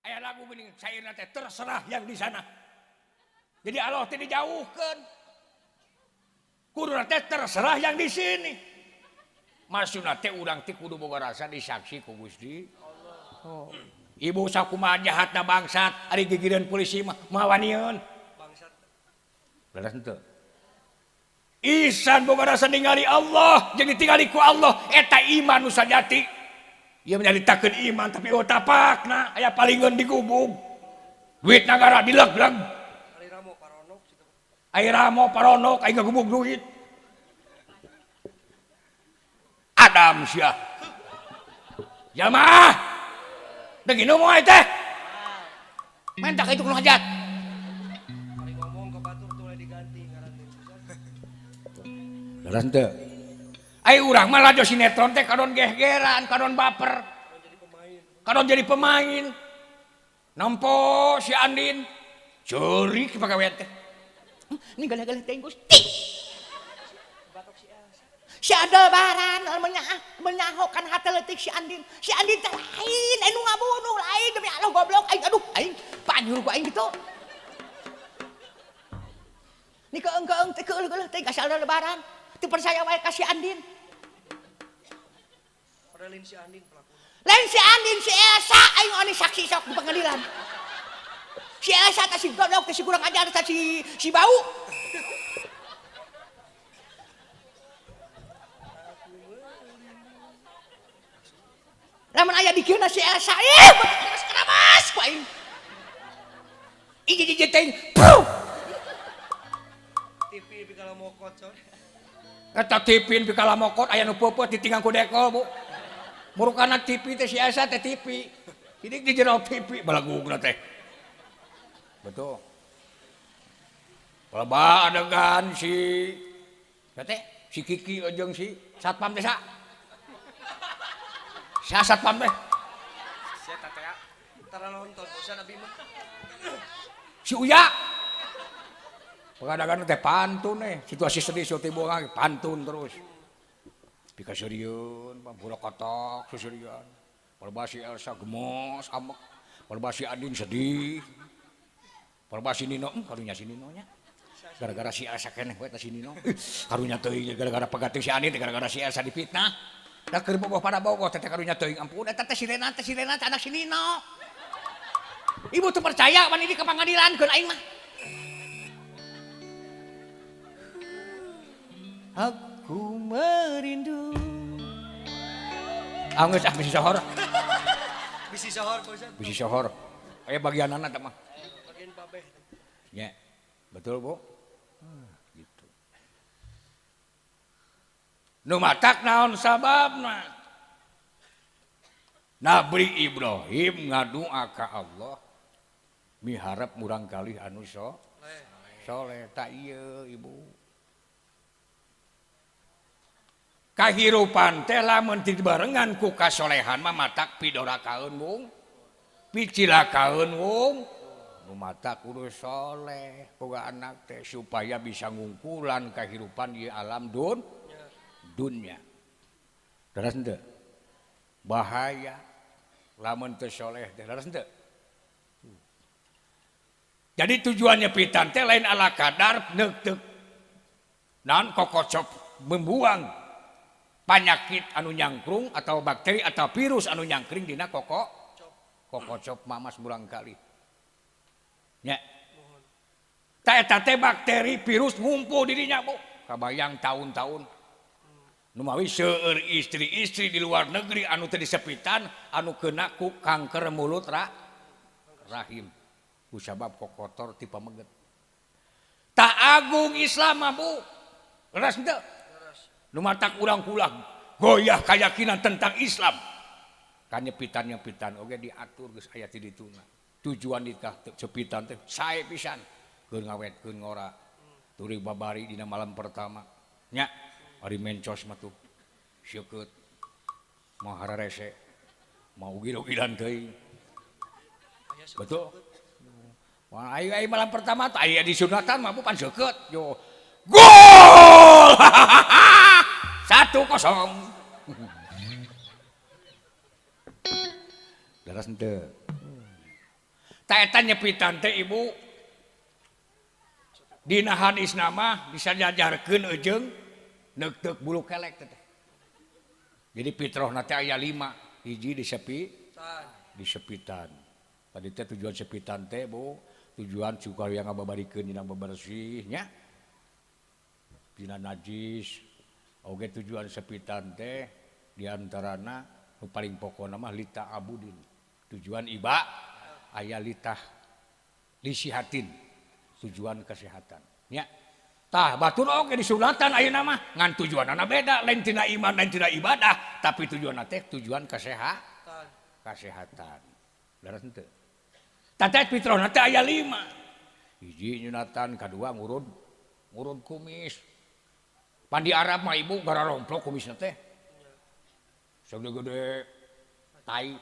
Aya lagu geuning sairna teh terserah yang di sana. Jadi Allah teh dijauhkeun. Kuduna teh terserah yang di sini. Maksudna teh urang teh kudu boga rasa disaksi ku Gusti Allah. Oh. Ibu sakumaha jahatna bangsat, ari gigireun polisi mah mawanieun. Bangsat. Beres henteu. Isan boga rasa ningali Allah, jeung ditingali ku Allah, eta iman nu sajati. Ia menyalitakeun iman tapi otapakna aya palingeun digubung. Duit nagara dilegleg. Ai ramo paronok ai ngagubung duit. Adam sia. Jamaah. Deginu moal teh. Mentak itu kudu hajat. Ari ngomong ke batur tuluy diganti ngaran teh. Daran teu. Ai urang mah lajo sinetron teh kadon geh-geran, kadon baper. Kadon jadi pemain. Nampo si Andin ceurik pagawean teh. Ini gala-gala teh Gusti. Si Adebaran menyahokan hati letik si Andin. Si Andin teh lain, anu ngabunuh lain demi Allah goblok. Aduh, aing panyur ku aing gitu. Ni keung-keung teh keuleuh teh ka si Adebaran. Teu percaya wae ka si Andin. Lain si Andin pelaku. Lain si Andin si Elsa aing anu saksi sok di pengadilan. Si Elsa teh si goblok teh si kurang ajar teh si bau. Lamun aya dikeuna si Elsa keramas ku aing. Iji teh. TV pikala mokot coy. Eta TV pikala mokot aya nu peupeuh ditinggang ku dekol, Bu. Murukana TV teh si Elsa teh TV. Jadi di jero TV balagugna teh. Betul. Loba adegan si teh si Kiki jeung si satpam desa. Sa satpam teh. Sia teh tara nonton bosan abi mah. Si Uya. Pengadagan teh pantun situasi sedih sote boga pantun terus. Pika seriun, budak kotok seserian. Perbasi Elsa gemos, amek. Perbasi Andin sedih. Perbasi Nino, karunya si Nino nya. Gara-gara si Elsa keneh we si Nino. Karunya teuing gara-gara pegateuh si Andin, gara-gara si Elsa dipitnah. Da keur boboh pada bogoh teh karunya teuing ampun eta teh si Renata anak si Nino. Ibu tuh percaya pan ini ke pangadilan keun aing mah. Aku merindu. Geus bisi sohor. Bisi sohor bosan. Bisi sohor. Aya bagianana teh mah. Bagian babeh. Nya. Betul, Bu? Gitu. Nu matak naon sababna? Nabi Ibrahim ngadoa ka Allah miharep murang kalih anu soleh. Tak ieu Ibu. Kahirupan teh lamun dibarengan ku kasolehan mah matak pidorakaeun Bung. Picilakaeun Bung. Nu matak kudu soleh boga anak teh supaya bisa ngungkulan kahirupan di alam dunya. Daras henteu? Bahaya lamun teu soleh teh daras henteu? Jadi tujuannya pitan teh lain ala kadar neuk naon kokocop membuang penyakit anu nyangkrung atau bakteri atau virus anu nyangkring dina kokocop mamas murang kali nya eta teh bakteri virus ngumpul di dinya Bu kabayang tahun-tahun nu mawi seueur istri-istri di luar negeri anu teu disepitan anu kena ku kanker mulut rahim ku sabab kokotor ti pameget tak agung Islam mah Bu leres henteu nu matak urang kulah goyah keyakinan tentang Islam kanyepitan-nyepitan oge diatur geus aya ti dituna tujuan nikah cepitan teh sae pisan keur ngawetkeun ngora tuluy babari dina malam pertama nya ari mencos mah tuh seukeut mau hararese mau ugil-ugilan teuing betul wah ai malam pertama teh aya di sunatan mah pan seukeut yo gol 1-0. Daras henteu. Ta eta nyepitan teh Ibu dina hadis nama disajajarkeun ejeung neuk-teuk bulu kelek teh. Jadi fitrahna teh aya 5, hiji disepitan. Tadi teh tujuan sepitan teh Bu, tujuan supaya ngababarikeun dina bebersih nya. Dina najis. Oge tujuan sepitan teh diantarana nu paling pokona mah lita abudin. Tujuan aya litah lisihatin, tujuan kesehatan nya. Tah batur oge disunatan ayeuna mah ngan tujuanna beda, lain tina iman lain tina ibadah, tapi tujuanna teh tujuan kesehatan. Beres henteu? Tah fitrahna teh aya 5. Hiji nyunatan, kadua ngurun kumis. Pan di Arab mah Ibu gara romplok kumisna teh. Segede-gede tai.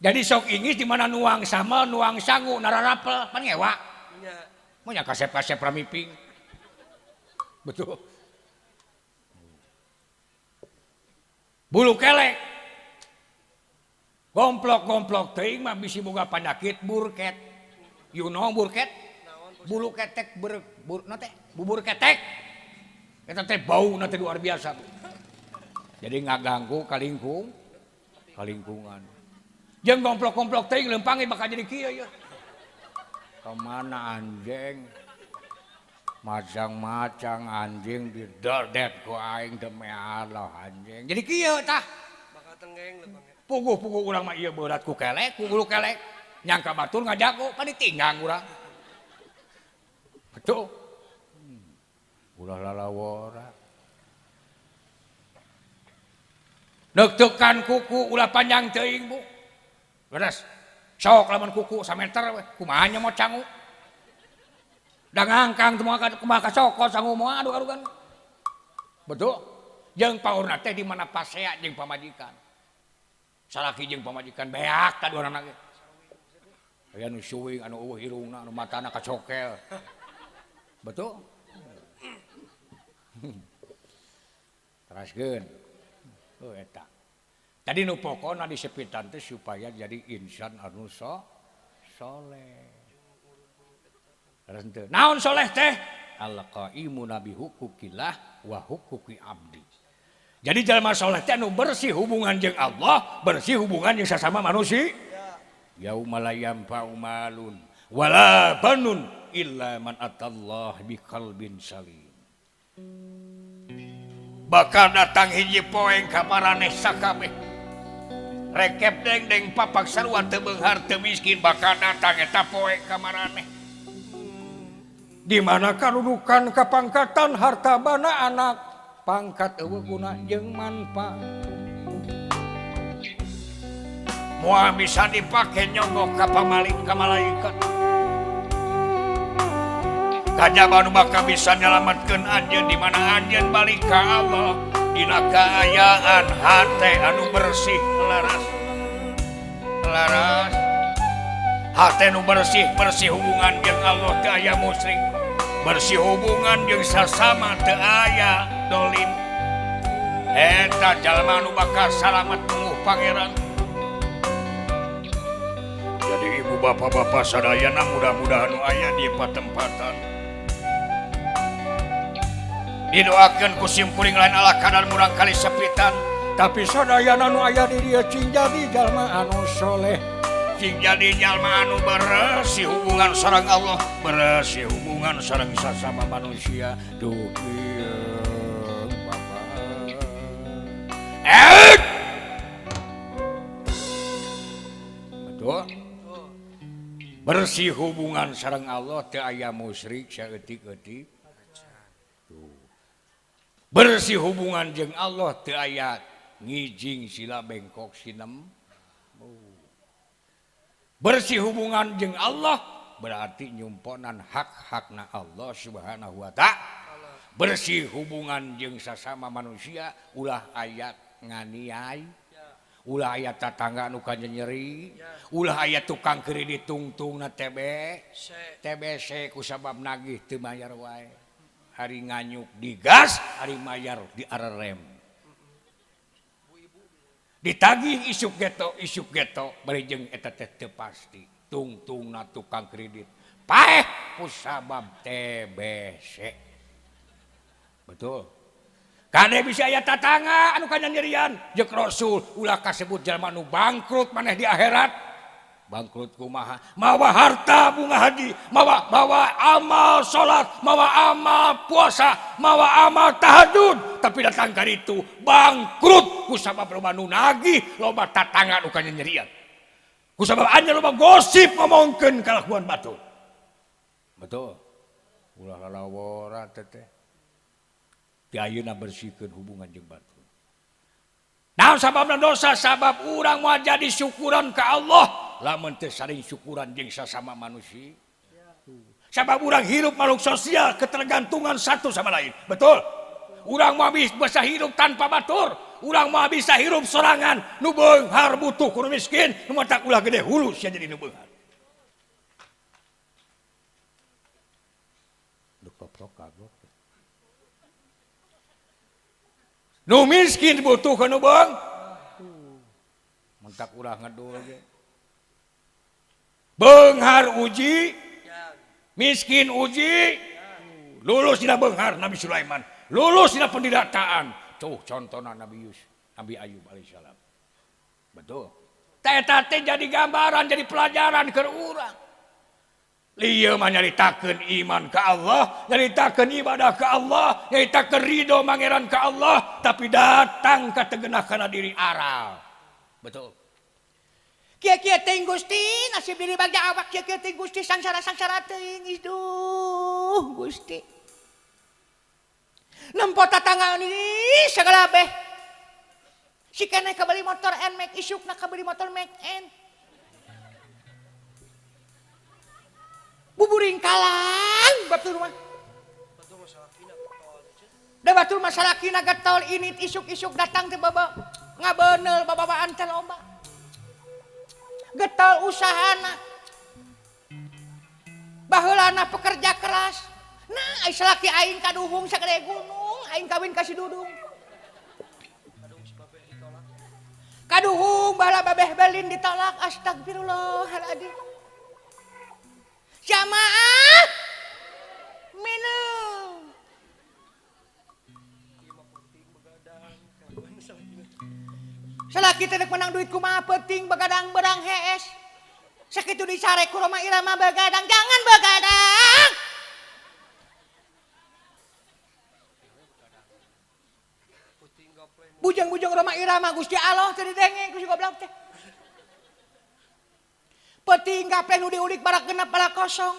Jadi sok ingis di mana nuang sama nuang sangu nararapel pan ngewa. Mau nya kasep-kasep ramiping. Betul. Bulu kelek. Gomplok-gomplok teuing mah bisi boga panyakit burket. You know burket? Bulu ketek bubur ketek. Eta teh bau teh luar biasa. Jadi ngaganggu kalingkungan. Jeung gomplok-gomplok teuing leumpangnya bakal jadi kieu ya. Kemana anjing? Macang-macang anjing diderdet ku aing demi Allah anjing. Jadi kieu tah. Bakal tenggeng leumpangnya. Puguh-puguh urang mah ieu berat ku kelek, ku bulu kelek. Nyangka batur ngajago pan ditinggang urang. Betul. Ulah lalawora. Neuk-teukan kuku ulah panjang teuing Bu. Beres. Sok lamun kuku sameter we, kumaha nya mau cangu. Da ngangkang teu kumaha kasokot sangu moal aduh-aduh kan. Betul. Jeung paurna teh di mana pasea jeung pamajikan. Salaki jeung pamajikan beak ka duanana ge. Aya nu suwing anu eueuh irungna anu matana kacokel. Betul? Teraskeun. Oh eta. Tadi nu pokona disepitan teh supaya jadi insan anu soleh. Terus teu. Naon soleh teh? Al-qaimuna bi huquqillah wa huquqi abdi. Jadi jalma soleh teh anu bersih hubungan jeung Allah, bersih hubungan jeung sesama manusia. Yauma la yanfa'u malun wala banun illa man atallah biqalbin salim. Bakal datang hiji poeng ka maraneh sakabeh. Rekep deng papak sarua teu beunghar teu miskin bakal datang eta poe ka maraneh. Di mana kadudukan kapangkatan harta bana anak pangkat eueuh guna jeung manfaat. Moal bisa dipake nyogok ka malaikat. Kajaba nu bakal bisa nyelametkeun anjeun di mana anjeun balik ka Allah. Dina kaayaan hate anu bersih laras hate nu bersih hubungan jeung Allah teu aya musyrik, bersih hubungan jeung sasama teu aya dolim. Eta jalma nu bakal salamet mungguh pangeran. Jadi ibu bapak-bapak sadayana mudah-mudahan nu aya di patempatan didoakeun ku simkuring lain ala kadar murang kali sepitan, tapi sadayana nu aya di dieu cing jadi jalma anu soleh, cing jadi jalma anu bersih hubungan sareng Allah, bersih hubungan sareng sesama manusia. Duh ieu Bapak. Betul? Bersih hubungan sareng Allah teu aya musyrik saeutik-eutik. Bersih hubungan jeung Allah teu aya ngijing sila bengkok sinem. Bersih hubungan jeung Allah berarti nyumponan hak-hakna Allah Subhanahu wa ta'ala. Bersih hubungan jeung sesama manusia ulah aya nganiai, ulah aya tatangga anu nyeri, ulah aya tukang kredit tungtungna TBC kusabab nagih teu mayar wae. Hari nganyuk digas, hari mayar di arerem. ditagih isuk geto bari jeung eta teh teu pasti tungtungna tukang kredit paeh kusabab TBC betul kade bisa aya tatangga anu kana nyerian jeung Rasul ulah kasebut jalma nu bangkrut maneh di akhirat bangkrut kumaha mawa harta bunga haji mawa amal salat mawa amal puasa mawa amal tahajud tapi datang ka ditu bangkrut kusabab loba nu nagih loba tatangga nu kana nyerian kusabab anya loba gosip ngomongkeun kalakuan batur betul ulah lalawora teteh ti ayeuna bersihkeun hubungan jeung batur naon sababna dosa sabab urang moal jadi syukuran ka Allah lamun teu saling syukuran jeung sesama manusia sabab urang hirup makhluk sosial ketergantungan satu sama lain betul urang moal bisa hirup tanpa batur urang moal bisa hirup sorangan nu beunghar butuh ku miskin nu matak ulah gede hulu sia jadi nu beunghar lu koprok kagok nu miskin butuh ka nu beung mentak ulah ngedul ge beunghar uji miskin uji lulus dina beunghar Nabi Sulaiman lulus dina pendidikan tuh contohna Nabi Ayub alaihissalam betul eta teh jadi gambaran jadi pelajaran keur urang lieu mah nyaritakeun iman ka Allah nyaritakeun ibadah ka Allah nyaritakeun ridho mangeran ka Allah tapi datang ka tegenah kana diri aral betul kia-kia teuing Gusti nasib diri bagi awak kia-kia teuing Gusti sangsara-sangsara teuing iduh Gusti nempo tatangga ini segala beh si keneh kabeli motor NMAX isukna kabeli motor Max N buburing kalang batur mah da batur masalah kina getol ini isuk-isuk datang teh baba ngabeunel babawaan teh loba getol usahana baheulana pekerja keras nah salaki aing kaduhung sagede gunung aing kawin ka si Dudung kaduhung baheula babeh belin ditolak astagfirullahaladzim jamaah minum salaki teh menang duit kumaha penting begadang berang hees sakitu disare ku Roma Irama begadang jangan begadang bujang-bujang Roma Irama Gusti Allah teh didenge ku si goblok teh penting gapleh nu diulik barak genep barak kosong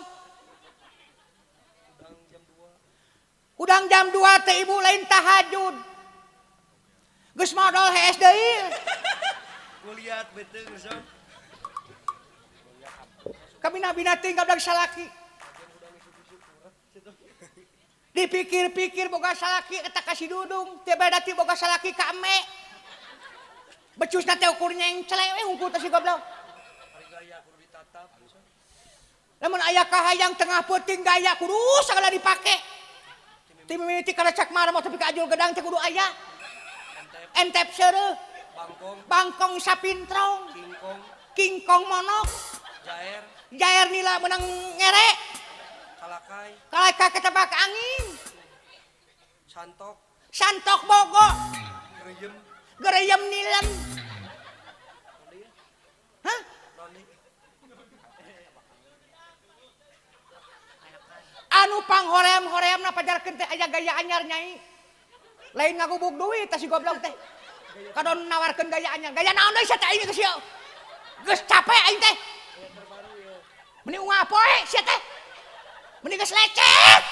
udang jam 2 teh ibu lain tahajud geus modal hees deui kulihat betul geus kabina-bina tinggal dari salaki dipikir-pikir boga salaki eta ka si Dudung teu beda ti boga salaki ka eme becusna teh ukur nyengcleh hungkul teh si goblok lamun aya kahayang tengah peuting gaya kudu sagala dipake ti mimiti kana cak mara mah tapi ka ajul gedang teh kudu aya entep seureuh bangkong sapintrong kingkong monok jaer nila menang ngere kalakai ketebak angin santok bogo gereyem nilem hah anu panghoream-horeamna pajarkeun teh aya gaya anyar nyai lain ngagubuk duit tah si goblok teh kadon nawarkeun gaya anyar gaya naon deui sia teh aing geus sia geus capek aing teh meni ngapoe sia teh meni geus lecet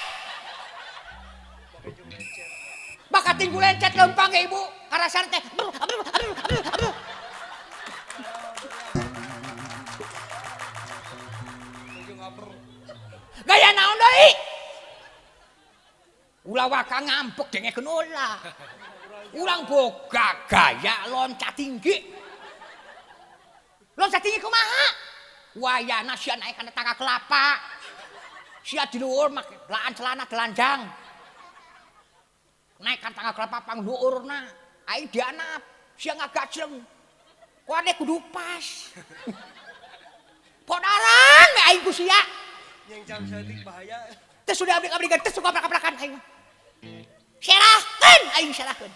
bakat tinggu lecet lempang ge ibu karasan teh aduh gaya naon deui ulah waka ngampek dengekeun ulah urang boga gaya loncat tinggi kumaha wayana sia naik kana tangga kelapa sia di luhur make laan celana telanjang naik kana tangga kelapa pang luhurna aing dianap sia ngagacleng Ku ade kudu pas. Podaran we aing ku sia. Yang jam setik bahaya. Teu sudah abdi teu suka kaprak-kaprakan aing. Serahkeun aing serahkeun.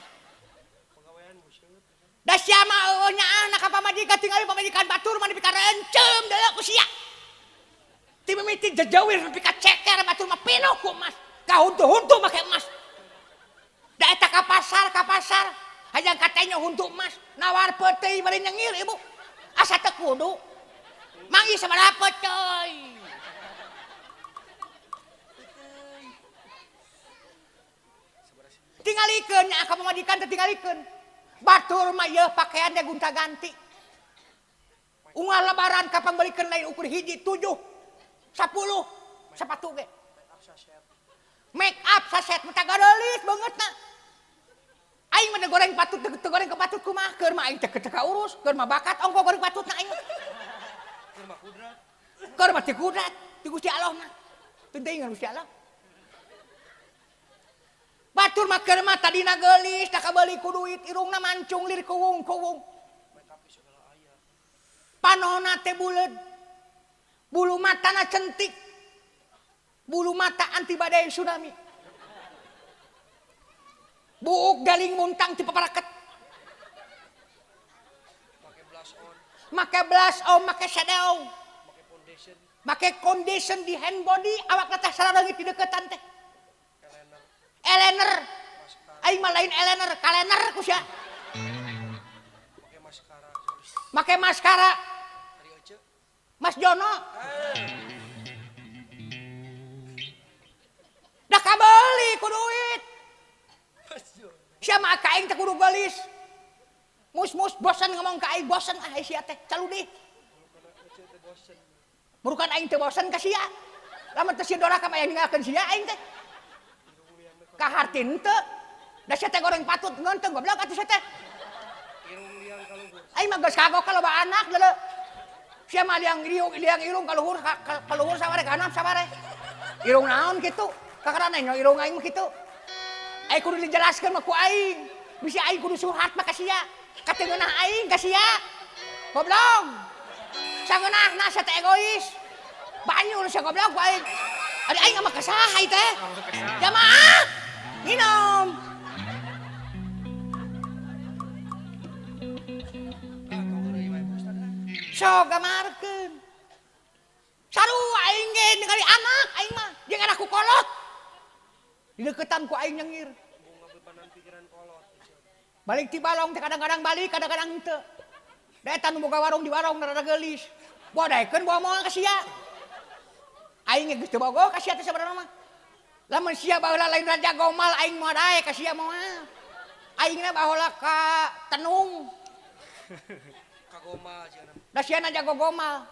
Pegawaian buseut. Da sia mah nya anak ka pamajikan tinggal pamajikan batur mah nepi ka rencem deuleu ku sia. Ti mimiti jejawir nepi ka ceker batur mah pinuh ku emas. Ka huntu-huntu make emas. Da eta ka pasar. Hayang katanya huntu emas nawar peteuy bari nyengir ibu. Asa teu kudu. Mangi sabaraha coy. Tingalikeun nya ka pamajikan teh tingalikeun. Batur mah yeuh pakaian teh gonta-ganti. Unggal lebaran kapan balikeun lain ukur hiji 7 10 sepatu ge. Make up saset mah tagadelis bangetna. Aing mah goreng patut teu goreng ke patut kumaha keur mah aing teh teu urus, keur mah bakat ongko goreng patutna aing. Keur mah kudrat. Keur mah teu kudrat, ti Gusti Allah mah. Teu teuing Gusti Allah. Batur mah keur mah tadina geulis da kabeuli ku duit irungna mancung lir kuwung-kuwung. Panonna teh buleud. Bulu matana centik. Bulu mata anti badai tsunami. Buuk galing muntang ti paparaket. Make blush on, make shadow. Make foundation di hand body awak teh sararengit di deukeutan teh. Elener. Aing mah lain elener, kalener ku sia. Make maskara. Mas Jono. Da kabeuli ku duit. Sia mah ka aing teh kudu gelis. Mus bosan ngomong ka aing bosan ah sia teh caludi. Burukan aing teh bosan ka sia. Lamun teu sia doraka mah aya ninggalkeun sia aing teh. Ka hartin teu. Da sia teh goreng patut ngeunteng goblok atuh sia teh. Aing mah geus kagok ka loba anak deuleu. Sia mah liang irung kaluhur sabare kanan sabare. Irung naon kitu? Kakarana nya irung aing mah kitu. Aing kudu dijelaskeun mah ku aing. Bisi aing kudu surhat mah ka sia. Kateungeunah aing ka sia. Goblok. Sangeunahna sia teh egois. Banyul sia goblok ku aing. Ari aing mah kasaha ieu teh? Jamaah. Minum. So gamarkeun. Sarua aing ge ningali anak aing mah jeung anakku kolot. Di deukeutan ku aing nyengir. Balik ti balong teh kadang-kadang balik, kadang-kadang henteu. Da eta nu boga warung di warung rada geulis. Bodaekeun bawa moal ka sia. Aing ge geus teu bogo ka sia teh sabarana mah. Lamun sia baheula lain raja gomal aing moal dae ka sia moal. Aingna baheula ka tenung. Gomal cenah. Da sia na jago gomal.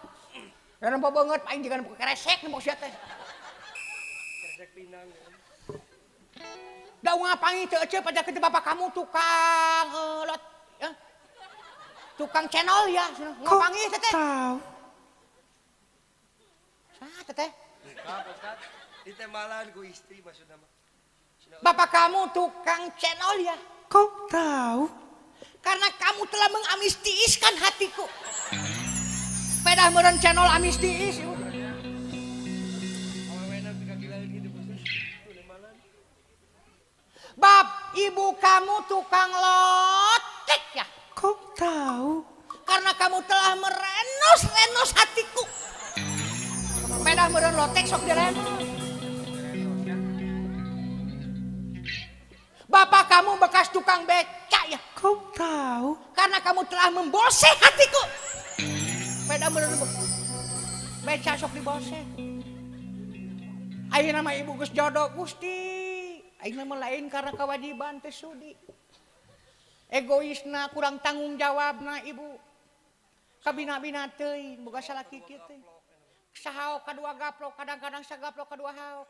Da nempo beungeut aing jiga nempo keresek nempo sia teh. Keresek pinang. Da ngapangi teu ece pajak teh bapak kamu tukang lot ya. Tukang channel ya. Ngapangi teh teh. Tahu. Saha teh teh? Ka Ustaz, di temalan ku istri maksudna mah. Bapak kamu tukang channel ya. Kok tahu? Karena kamu telah mengamnistiiskan hatiku. Pedah meureun channel amnistiis. Awewena pikagilaeun kitu Ustaz. Temalan. Bab ibu kamu tukang lotek ya. Kok tahu? Karena kamu telah merenos hatiku. Pedah meureun lotek sok direnos. Bapak kamu bekas tukang beca ya. Kok tahu? Karena kamu telah membose hatiku. Beda bener beca sok dibose. Ayeuna mah ibu geus jodoh Gusti. Ayeuna mah lain karena kewajiban teh sudi. Egoisna kurang tanggung jawabna ibu. Kabina-bina teuing boga salaki kieu teh. Sahaok kadua gaplok kadang-kadang sagaplok kadua haok.